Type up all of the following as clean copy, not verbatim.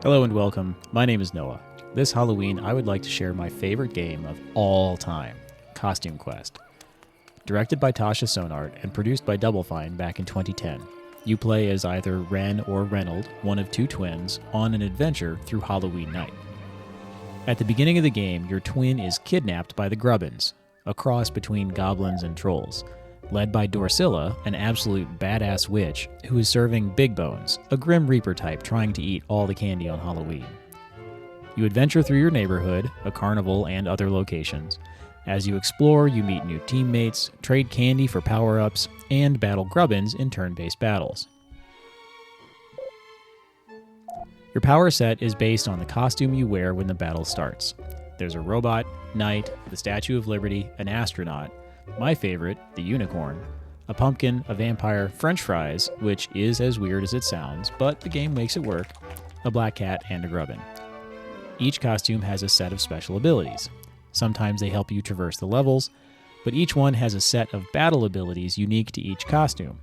Hello and welcome. My name is Noah. This Halloween, I would like to share my favorite game of all time, Costume Quest. Directed by Tasha Sonart and produced by Double Fine back in 2010, you play as either Ren or Reynold, one of two twins, on an adventure through Halloween night. At the beginning of the game, your twin is kidnapped by the Grubbins, a cross between goblins and trolls, led by Dorsilla, an absolute badass witch who is serving Big Bones, a Grim Reaper type trying to eat all the candy on Halloween. You adventure through your neighborhood, a carnival, and other locations. As you explore, you meet new teammates, trade candy for power-ups, and battle Grubbins in turn-based battles. Your power set is based on the costume you wear when the battle starts. There's a robot, knight, the Statue of Liberty, an astronaut, my favorite, the unicorn, a pumpkin, a vampire, french fries, which is as weird as it sounds, but the game makes it work, a black cat, and a grubbin. Each costume has a set of special abilities. Sometimes they help you traverse the levels, but each one has a set of battle abilities unique to each costume.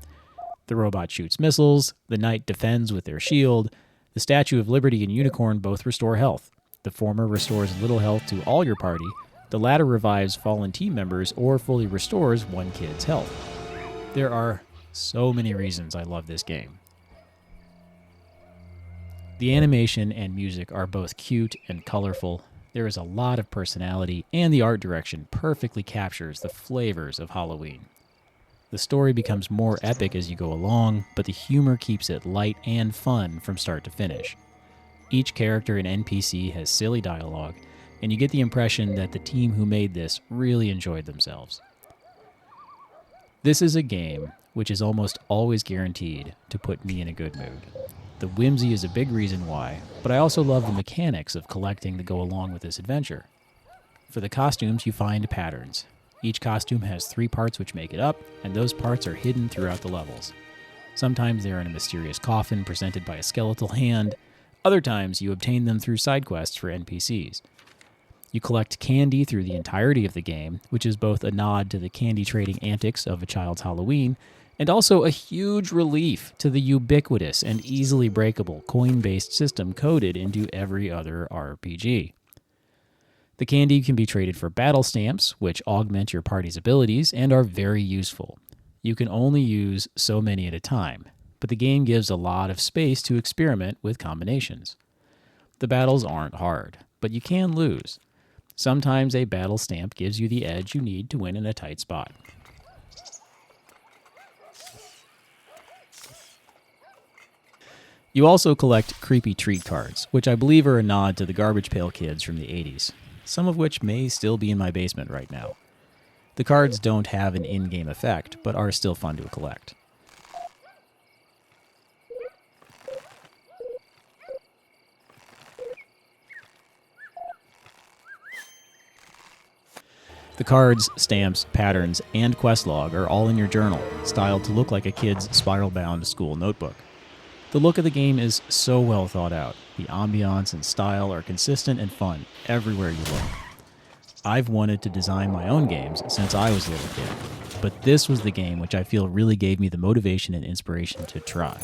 The robot shoots missiles, the knight defends with their shield, the Statue of Liberty and unicorn both restore health. The former restores little health to all your party, the latter revives fallen team members or fully restores one kid's health. There are so many reasons I love this game. The animation and music are both cute and colorful. There is a lot of personality, and the art direction perfectly captures the flavors of Halloween. The story becomes more epic as you go along, but the humor keeps it light and fun from start to finish. Each character and NPC has silly dialogue, and you get the impression that the team who made this really enjoyed themselves. This is a game which is almost always guaranteed to put me in a good mood. The whimsy is a big reason why, but I also love the mechanics of collecting that go along with this adventure. For the costumes, you find patterns. Each costume has 3 parts which make it up, and those parts are hidden throughout the levels. Sometimes they're in a mysterious coffin presented by a skeletal hand. Other times, you obtain them through side quests for NPCs. You collect candy through the entirety of the game, which is both a nod to the candy trading antics of a child's Halloween, and also a huge relief to the ubiquitous and easily breakable coin-based system coded into every other RPG. The candy can be traded for battle stamps, which augment your party's abilities and are very useful. You can only use so many at a time, but the game gives a lot of space to experiment with combinations. The battles aren't hard, but you can lose. Sometimes a battle stamp gives you the edge you need to win in a tight spot. You also collect creepy treat cards, which I believe are a nod to the Garbage Pail Kids from the 80s, some of which may still be in my basement right now. The cards don't have an in-game effect, but are still fun to collect. The cards, stamps, patterns, and quest log are all in your journal, styled to look like a kid's spiral-bound school notebook. The look of the game is so well thought out. The ambiance and style are consistent and fun everywhere you look. I've wanted to design my own games since I was a little kid, but this was the game which I feel really gave me the motivation and inspiration to try.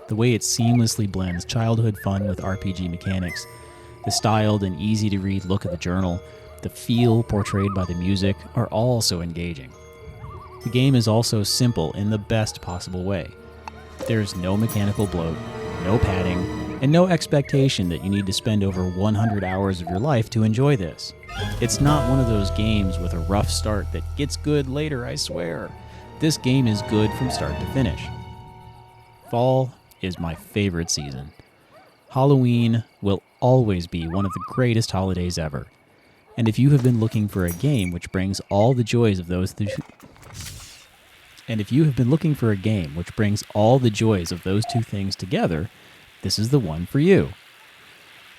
The way it seamlessly blends childhood fun with RPG mechanics, the styled and easy-to-read look of the journal, the feel portrayed by the music are all so engaging. The game is also simple in the best possible way. There's no mechanical bloat, no padding, and no expectation that you need to spend over 100 hours of your life to enjoy this. It's not one of those games with a rough start that gets good later, I swear. This game is good from start to finish. Fall is my favorite season. Halloween will always be one of the greatest holidays ever. And if you have been looking for a game which brings all the joys of those two things together, this is the one for you.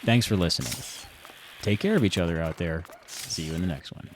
Thanks for listening. Take care of each other out there. See you in the next one.